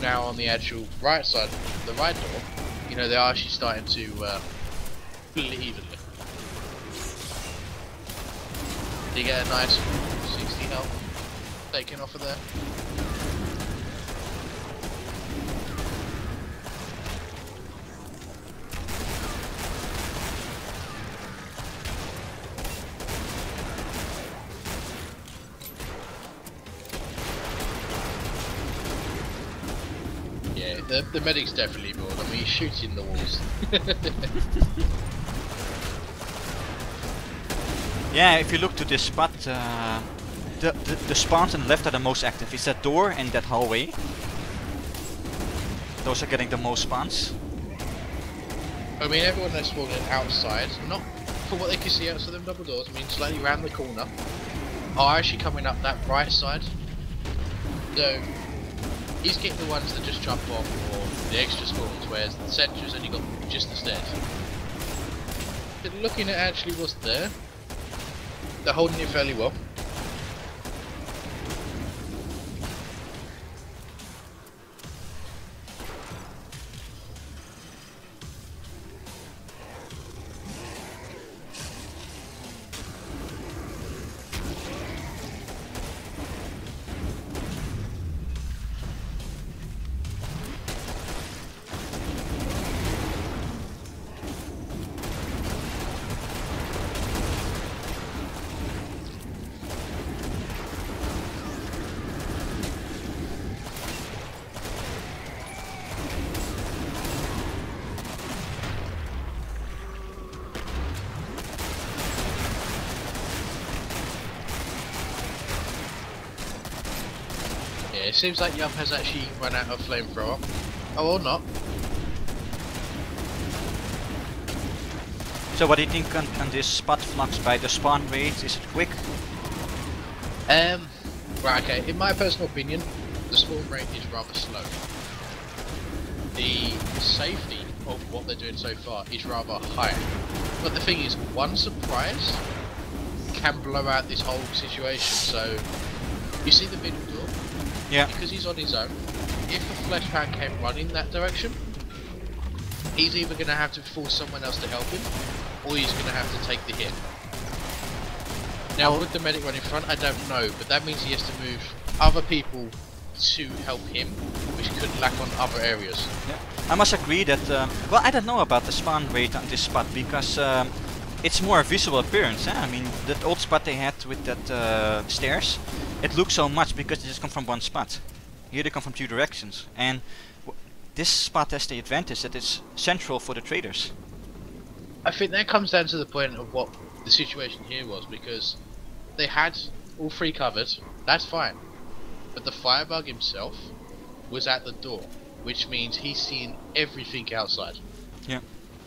now on the actual right side, the right door, you know, they are actually starting to split it evenly. You get a nice 60 health taken off of there. Yeah, the medic's definitely bored. I mean, he's shooting the walls. Yeah, if you look to this spot, the spawns on the left are the most active. It's that door and that hallway. Those are getting the most spawns. I mean, everyone that's spawning outside, not for what they can see outside them double doors, I mean, slightly round the corner, are actually coming up that right side. So, he's getting the ones that just jump off, or the extra spawns, whereas the sentry's only got just the stairs. But looking at actually what's there, they're holding it fairly well. It seems like Yup has actually run out of flamethrower. Oh, or not. So what do you think on this spot flux by the spawn rate? Is it quick? Right, okay, in my personal opinion, the spawn rate is rather slow. The safety of what they're doing so far is rather high. But the thing is, one surprise can blow out this whole situation. So, you see the middle door? Yeah. Because he's on his own, if a flesh hound came running that direction, he's either going to have to force someone else to help him, or he's going to have to take the hit. Now with the medic running in front, I don't know, but that means he has to move other people to help him, which could lack on other areas. Yeah. I must agree that, well, I don't know about the spawn rate on this spot, because it's more a visual appearance. I mean, that old spot they had with that stairs, it looks so much because they just come from one spot. Here they come from two directions, and this spot has the advantage that it's central for the traders. I think that comes down to the point of what the situation here was, because they had all three covered, that's fine, but the firebug himself was at the door, which means he's seeing everything outside. Yeah.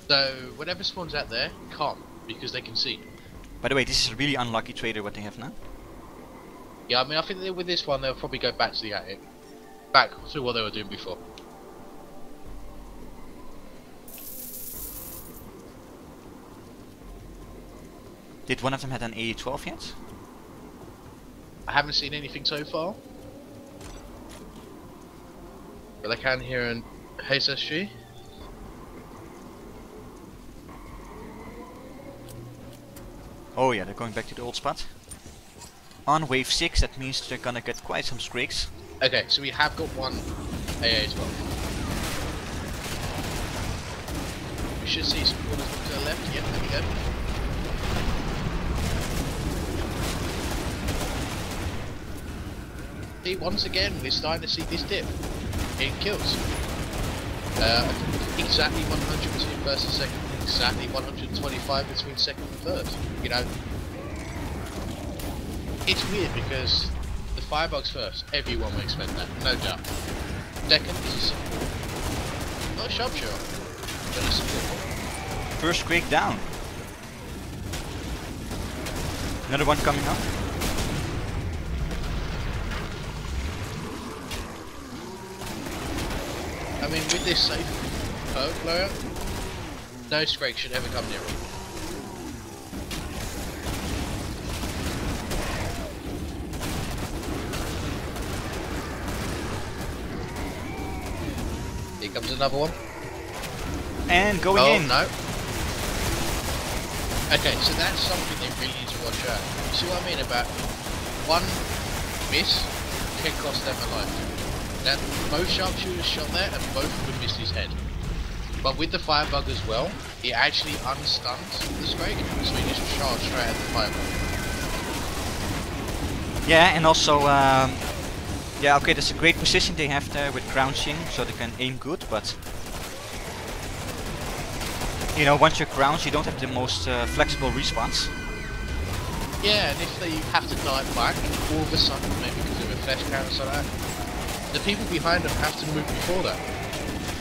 So whatever spawns out there can't, because they can see. By the way, this is a really unlucky trader what they have now. Yeah, I mean, I think that with this one they'll probably go back to the attic, back to what they were doing before. Did one of them have an A12 yet? I haven't seen anything so far, but I can hear an HSG. Oh yeah, they're going back to the old spot. On wave 6, that means they're gonna get quite some streaks. Okay, so we have got one AA as well. We should see some corners to the left. Yep, there we go. See, once again, we're starting to see this dip in kills. Exactly 100 between first and second, exactly 125 between second and third. You know, it's weird because the firebug's first, everyone will expect that, no doubt. Second is a support. Not a sharpshooter, but a support. First quake down. Another one coming up. I mean, with this safe perk blowout, no Scrake should ever come near it. Here comes another one. And going Oh, in. no. Okay, so that's something they really need to watch out. You see what I mean about one miss can cost them a life. Now, both sharpshooters shot there and both of them missed his head. But with the firebug as well, he actually unstunned the Scrake, so he just charged straight at the firebug. Yeah, and also, yeah, okay, that's a great position they have there with crouching, so they can aim good, but you know, once you're crouched, you don't have the most flexible response. Yeah, and if they have to dive back, all of a sudden, maybe because of a flash count or something like that, the people behind them have to move before that.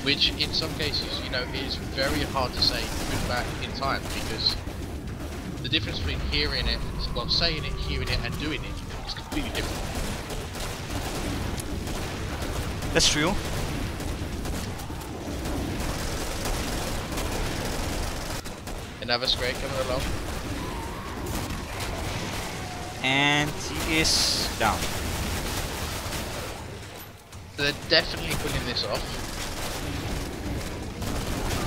Which, in some cases, you know, is very hard to say move back in time, because the difference between hearing it, well, saying it, hearing it, and doing it is completely different. That's true. Another Scrake coming along. And he is down. So they're definitely pulling this off.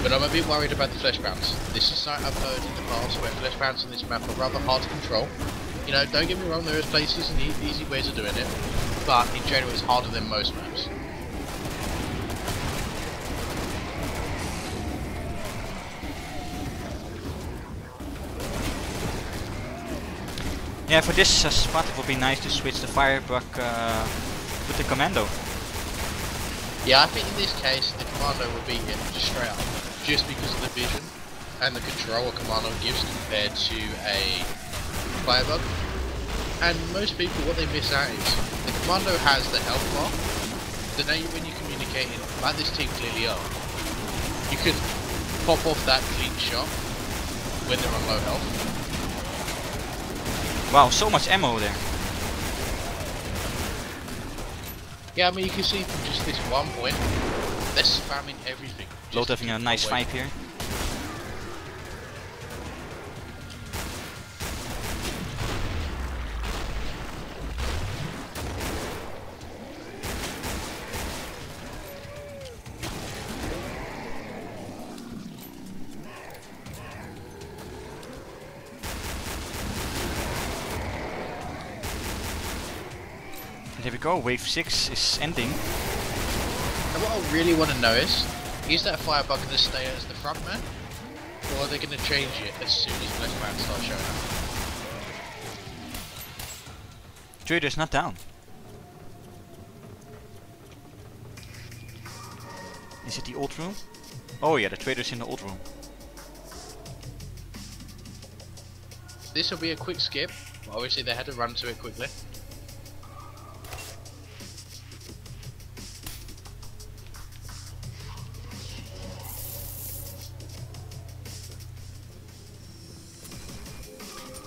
But I'm a bit worried about the flesh bounce. This is something I've heard in the past where flesh bounce on this map are rather hard to control. You know, don't get me wrong, there is places and easy ways of doing it, but in general it's harder than most maps. Yeah, for this spot it would be nice to switch the firebug with the commando. Yeah, I think in this case the commando will beat him just straight up, just because of the vision and the control a commando gives compared to a firebug. And most people, what they miss out is the commando has the health bar. So now when you're communicating, like this team clearly are, you could pop off that clean shot when they're on low health. Wow, so much ammo there. Yeah, I mean you can see from just this one point, they're spamming everything. Load having a nice fight here. And here we go, wave 6 is ending. And what I really want to know is that firebug going to stay as the front man? Or are they going to change it as soon as Flesh Man starts showing up? Trader's not down. Is it the old room? Oh yeah, the trader's in the old room. This will be a quick skip, but obviously they had to run to it quickly.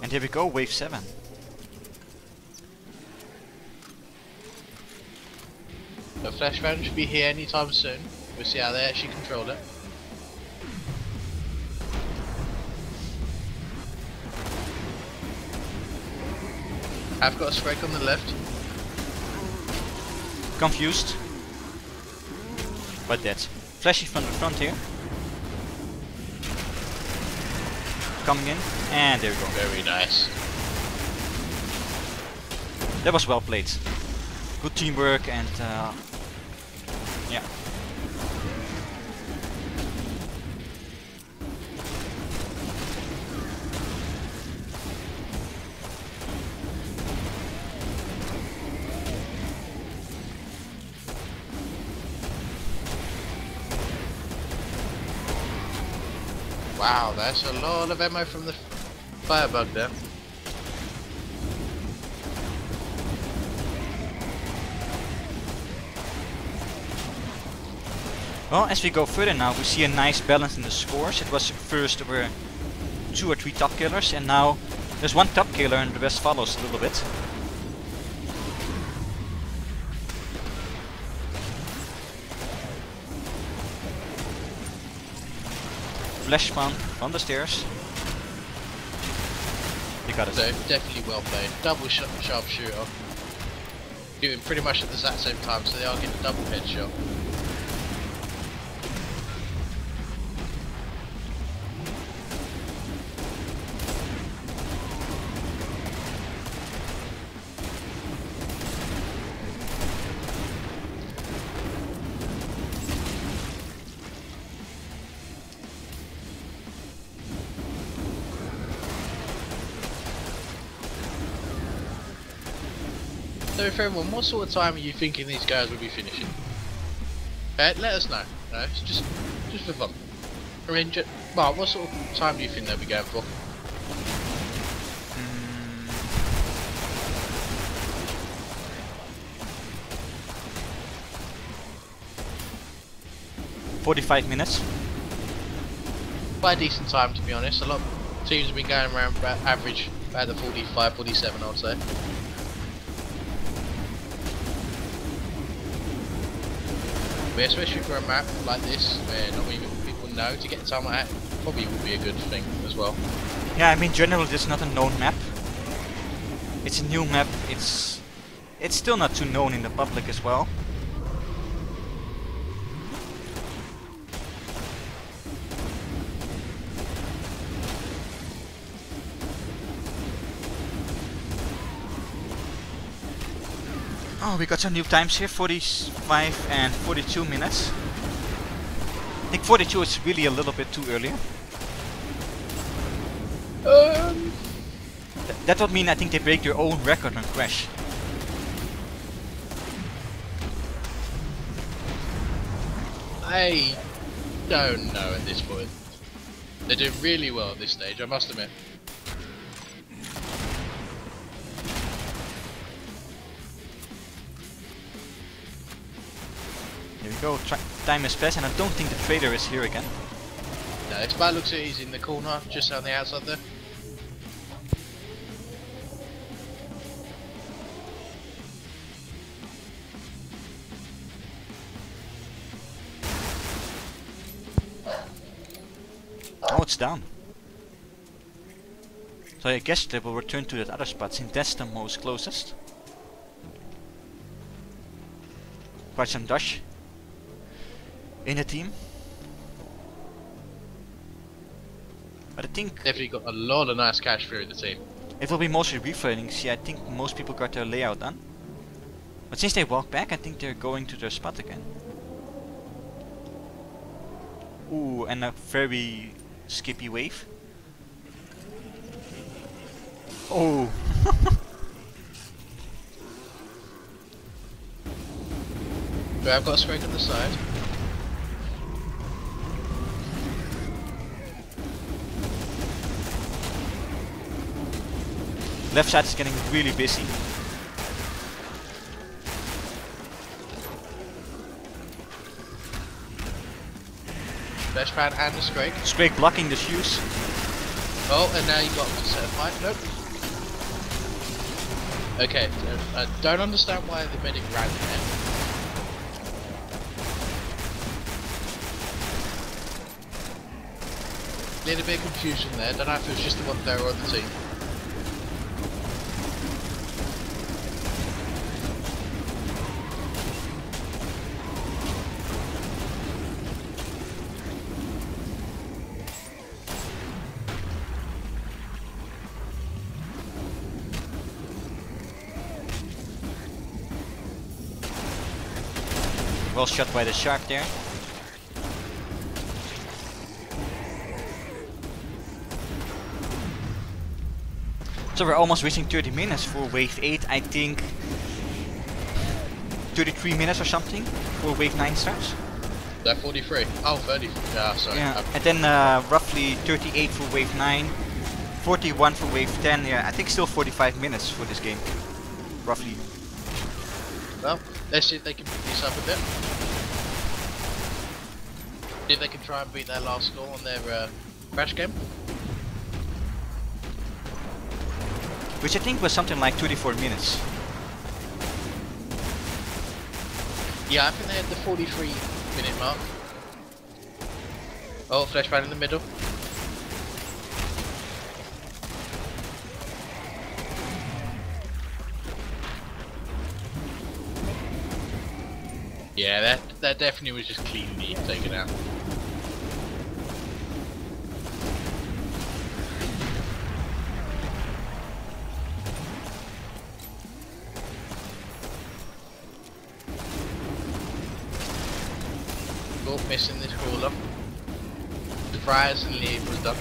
And here we go, wave 7. The Flashman should be here anytime soon. We'll see how they actually control it. I've got a Scrake on the left. Confused. But dead. Flashy from the front here. Coming in. And there we go. Very nice. That was well played. Good teamwork and yeah. Wow, that's a lot of ammo from the firebug there. Well, as we go further now, we see a nice balance in the scores. It was first there were 2 or 3 top killers, and now there's 1 top killer and the rest follows a little bit. Flash spawn on the stairs. You got it. So definitely well played. Double sharpshooter. Shooting pretty much at the exact same time, so they are getting a double headshot. So if everyone, what sort of time are you thinking these guys will be finishing? Let us know. No, it's just for fun. I mean, Mark, what sort of time do you think they'll be going for? 45 minutes. Quite a decent time, to be honest. A lot of teams have been going around about average about the 45, 47, I would say. But especially for a map like this, where not many people know, to get a time like that probably would be a good thing as well. Yeah, I mean, generally it's not a known map. It's a new map. It's still not too known in the public as well. Oh, we got some new times here, 45 and 42 minutes. I think 42 is really a little bit too early. That would mean I think they break their own record on Crash. I don't know at this point. They're doing really well at this stage, I must admit. Here we go, time has passed and I don't think the trader is here again. No, it's bad, looks like he's in the corner, just on the outside there. Oh, it's down. So I guess they will return to that other spot since that's the most closest. Quite some dash in the team. But I think Definitely got a lot of nice cash through the team. it will be mostly refilling. See, I think most people got their layout done. But since they walk back, I think they're going to their spot again. Ooh, and a very skippy wave. Oh. But I've got a scrape on the side. Left side is getting really busy. Flash pad and a scrape. Scrake blocking the shoes. Oh, and now you've got to set a fight. Nope. Okay, I don't understand why the medic ran there. Little bit of confusion there, don't know if it was just the one player or the team. Well shot by the shark there. So we're almost reaching 30 minutes for wave 8, I think 33 minutes or something for wave 9 starts. That 43? Oh, 30. Yeah, sorry. Yeah, and then roughly 38 for wave 9, 41 for wave 10, yeah, I think still 45 minutes for this game, roughly. Well, let's see if they can pick this up a bit. See if they can try and beat their last score on their crash game. Which I think was something like 24 minutes. Yeah, I think they had the 43-minute mark. Oh, flashbang in the middle. Yeah, that definitely was just cleanly taken out. Oh, missing this crawler. Surprisingly, it was done.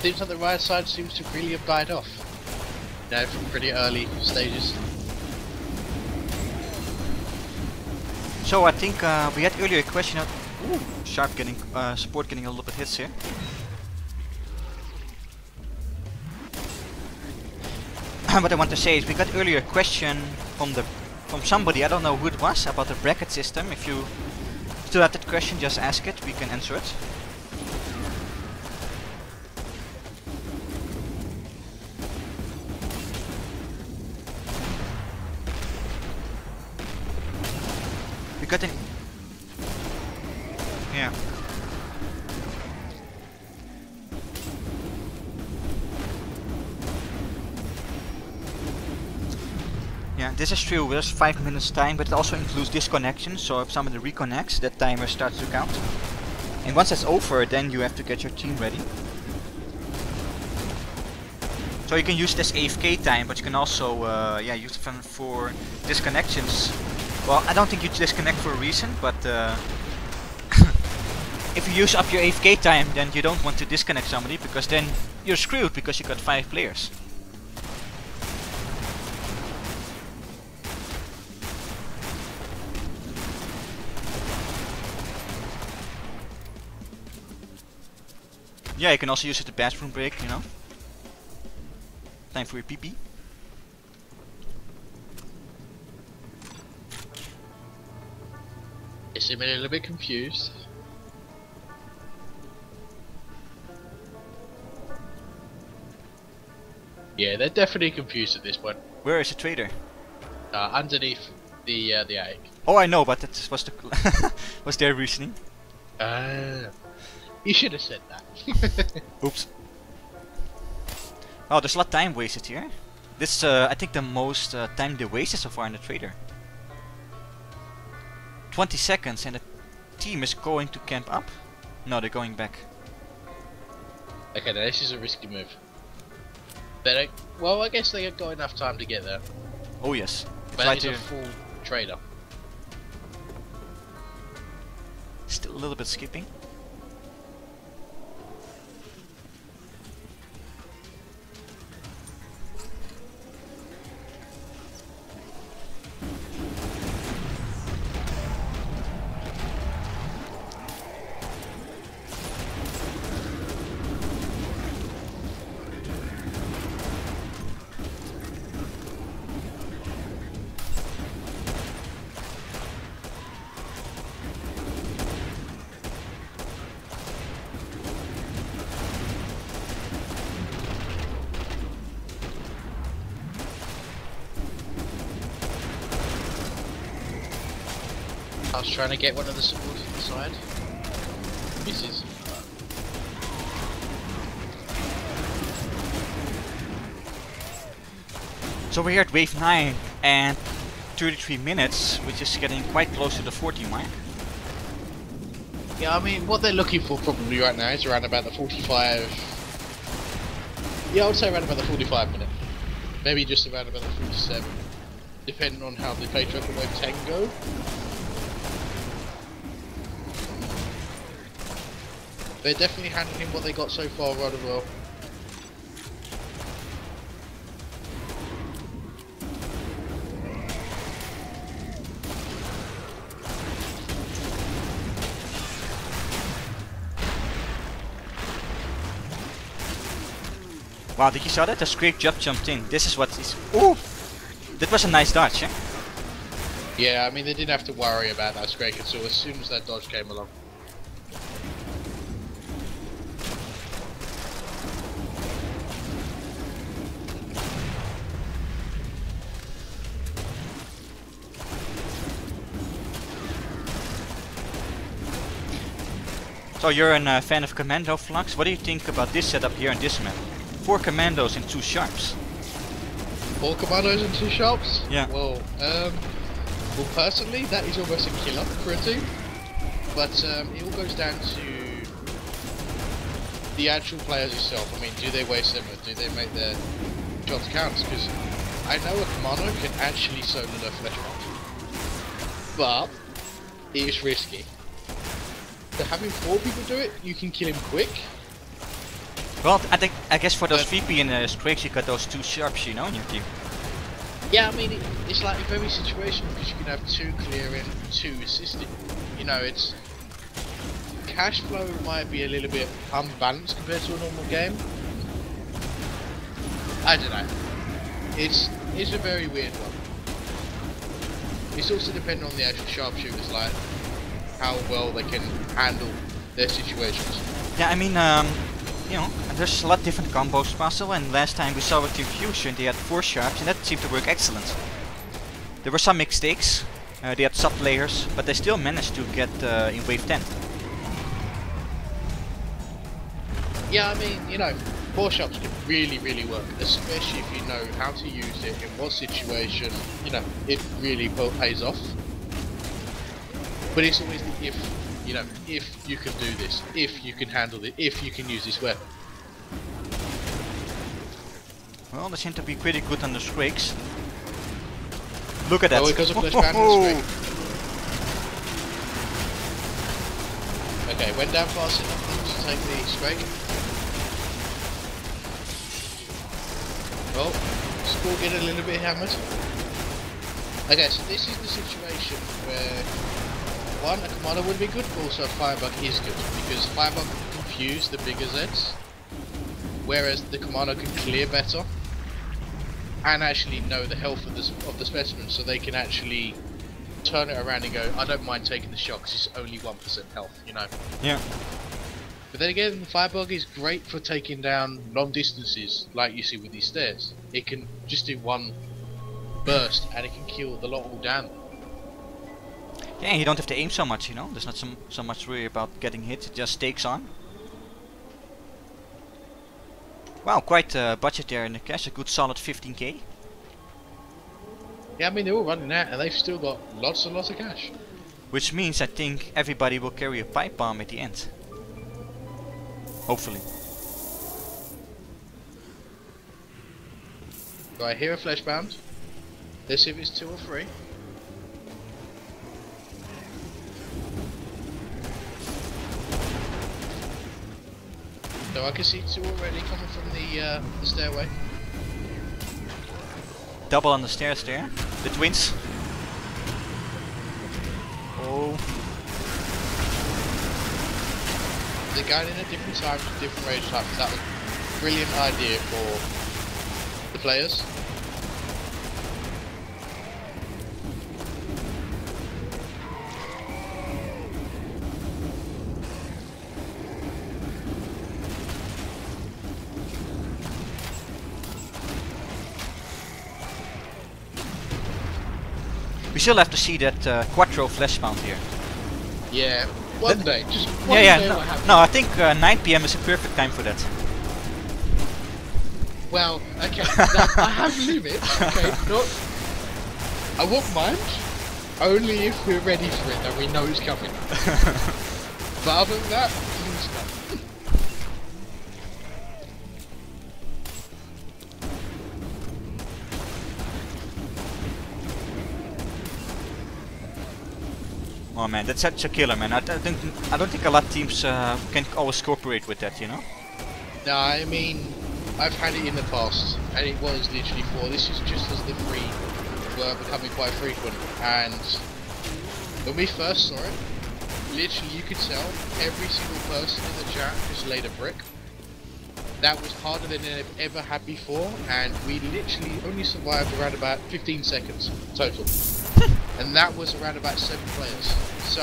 Seems like the right side seems to really have died off. You know, from pretty early stages. So I think we had earlier a question of Sharp getting support getting a little bit hits here. What I want to say is we got earlier a question from somebody, I don't know who it was, about the bracket system. If you still have that question, just ask it, we can answer it. We got an... Yeah. Yeah, this is true, there's 5 minutes time, but it also includes disconnection, so if somebody reconnects, that timer starts to count. And once that's over, then you have to get your team ready. So you can use this AFK time, but you can also yeah, use it for disconnections. Well, I don't think you disconnect for a reason, but if you use up your AFK time, then you don't want to disconnect somebody, because then you're screwed because you got 5 players. Yeah, you can also use it at the bathroom break, you know. Time for your pee-pee. Yes, I'm a little bit confused. Yeah, they're definitely confused at this point. Where is the trader? Underneath the attic. Oh, I know, but that was the was their reasoning. You should have said that. Oops. Oh, there's a lot of time wasted here. This I think the most time they wasted so far in the trader. 20 seconds and the team is going to camp up? No, they're going back. Okay, now this is a risky move. Well, I guess they got enough time to get there. Oh yes. But that is a full trader. Still a little bit skipping. I was trying to get one of the supporters on the side. Misses. So we're here at wave 9 and 33 minutes, which is getting quite close to the 40 mark. Yeah, I mean, what they're looking for probably right now is around about the 45... Yeah, I would say around about the 45 minute. Maybe just around about the 47. Depending on how the play triple wave 10 go. They're definitely handling what they got so far rather well. Wow, did you saw that? The Scrape jumped in. This is what is... Ooh! That was a nice dodge, eh? Yeah, I mean they didn't have to worry about that Scrape so as soon as that dodge came along. So you're a fan of Commando Flux. What do you think about this setup here in this map? 4 Commandos and 2 Sharps. 4 Commandos and 2 Sharps? Yeah. Well, personally, that is almost a killer for a team. But it all goes down to the actual players itself. I mean, do they weigh similar? Do they make their jobs count? Because I know a Commando can actually solo the flesh box, but it is risky. So having 4 people do it, you can kill him quick. Well, I guess for those VP and Scrakes, you got those two sharps, you know, in your team. Yeah, I mean, it's like very situational because you can have 2 clearing, 2 assisting. You know, it's cash flow might be a little bit unbalanced compared to a normal game. I don't know. It's a very weird one. It's also dependent on the actual sharpshooters, like how well they can handle their situations. Yeah, I mean, you know, there's a lot of different combos possible, and last time we saw with Team Fusion they had 4 sharps, and that seemed to work excellent. There were some mistakes, they had sub layers, but they still managed to get in wave 10. Yeah, I mean, you know, 4 sharps can really work, especially if you know how to use it, in what situation, you know, it really pays off. But it's always the if, you know, if you can do this, if you can handle it, if you can use this weapon. Well, they seem to be pretty good on the Scrakes. Look at that! Oh, it goes a flashbang on the Scrake. Okay, went down fast enough to take the Scrake. Well, Squall get a little bit hammered. Okay, so this is the situation where one, a commander would be good, but also a Firebug is good, because Firebug can confuse the bigger Zeds, whereas the commander can clear better, and actually know the health of the specimen, so they can actually turn it around and go, I don't mind taking the shot because it's only 1% health, you know. Yeah. But then again, the Firebug is great for taking down long distances, like you see with these stairs. It can just do one burst, and it can kill the lot all down. Yeah, you don't have to aim so much, you know. There's not so much worry about getting hit. It just takes on. Wow, quite a budget there in the cash. A good solid 15k. Yeah, I mean they're all running out, and they've still got lots and lots of cash. Which means I think everybody will carry a pipe bomb at the end. Hopefully. Right, here a fleshbound. Let's see if it's 2 or 3. So I can see 2 already coming from the stairway. Double on the stairs there. The twins. Oh. They're going in at different times with different rage types. That was a brilliant idea for the players. We still have to see that Quattro flashbound here. Yeah, one day, just one yeah, day. No, I think 9 PM is a perfect time for that. Well, okay, now, I have limits. Okay, not. I won't mind. Only if we're ready for it and we know it's coming. But other than that, please no. Oh man, that's such a killer, man. I don't think a lot of teams can always cooperate with that, you know. No, I mean, I've had it in the past, and it was literally 4. This is just as the 3 were becoming quite frequent, and when we first saw it, literally you could tell every single person in the chat just laid a brick. That was harder than they've ever had before, and we literally only survived around about 15 seconds total. And that was around about 7 players. So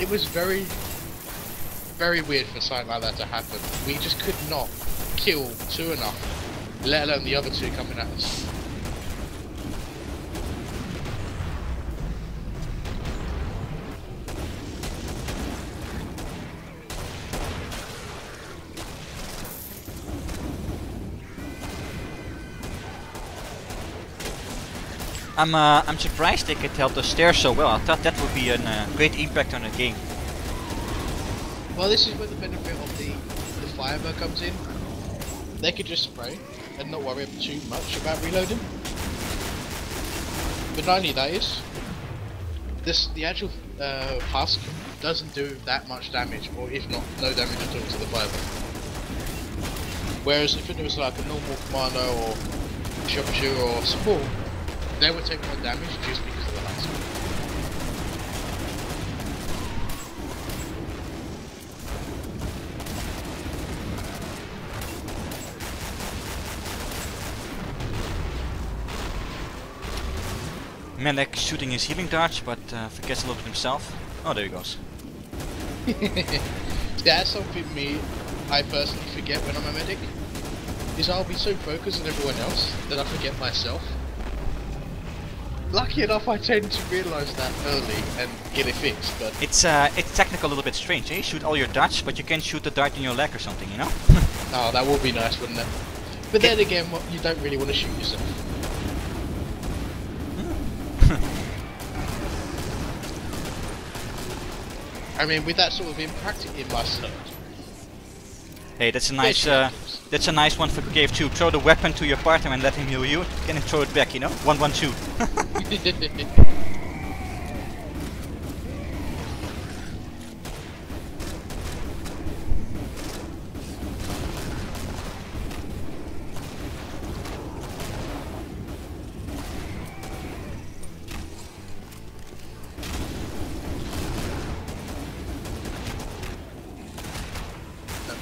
it was very, very weird for something like that to happen. We just could not kill 2 enough, let alone the other 2 coming at us. I'm surprised they could help the stairs so well. I thought that would be a great impact on the game. Well, this is where the benefit of the Firebug comes in. They could just spray and not worry too much about reloading. But not only that is, the actual husk doesn't do that much damage, or if not, no damage at all to the fiber. Whereas if it was like a normal commando or sharpshooter or support, they would take more damage just because of the light speed. Melek shooting his healing darts, but forgets a little bit himself. Oh, there he goes. That's something I personally forget when I'm a medic. Is I'll be so focused on everyone else that I forget myself. Lucky enough, I tend to realise that early and get it fixed. But it's technically a little bit strange. Eh? You shoot all your darts, but you can't shoot the dart in your leg or something, you know? Oh, that would be nice, wouldn't it? But then again, you don't really want to shoot yourself. I mean, with that sort of impact, it must hurt. Hey, that's a nice one for Cave 2. Throw the weapon to your partner and let him heal you, then throw it back, you know? 1-1-2.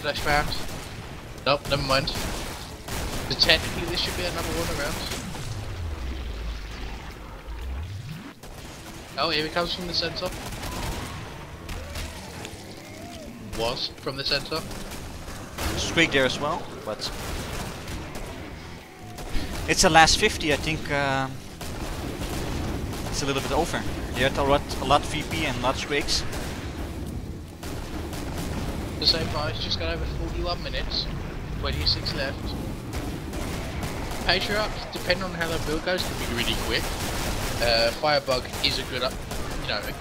Flash round. Nope, never mind. So technically this should be another one around. Oh, here he comes from the centre. Was from the centre. Streak there as well, but it's a last 50. I think it's a little bit over. You had a lot VP and a lot streaks. The same price, just got over 41 minutes, 26 left. Patriarch, depending on how the build goes, can be really quick. Firebug is a good, a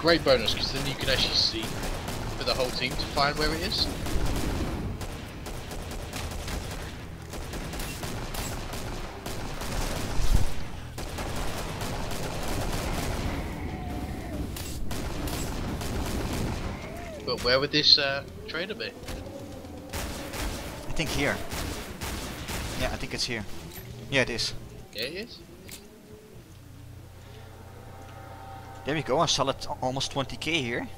great bonus because then you can actually see for the whole team to find where it is. But where would this trader be? I think here. Yeah, I think it's here. Yeah, it is. Yeah, it is. There we go, a solid almost 20k here.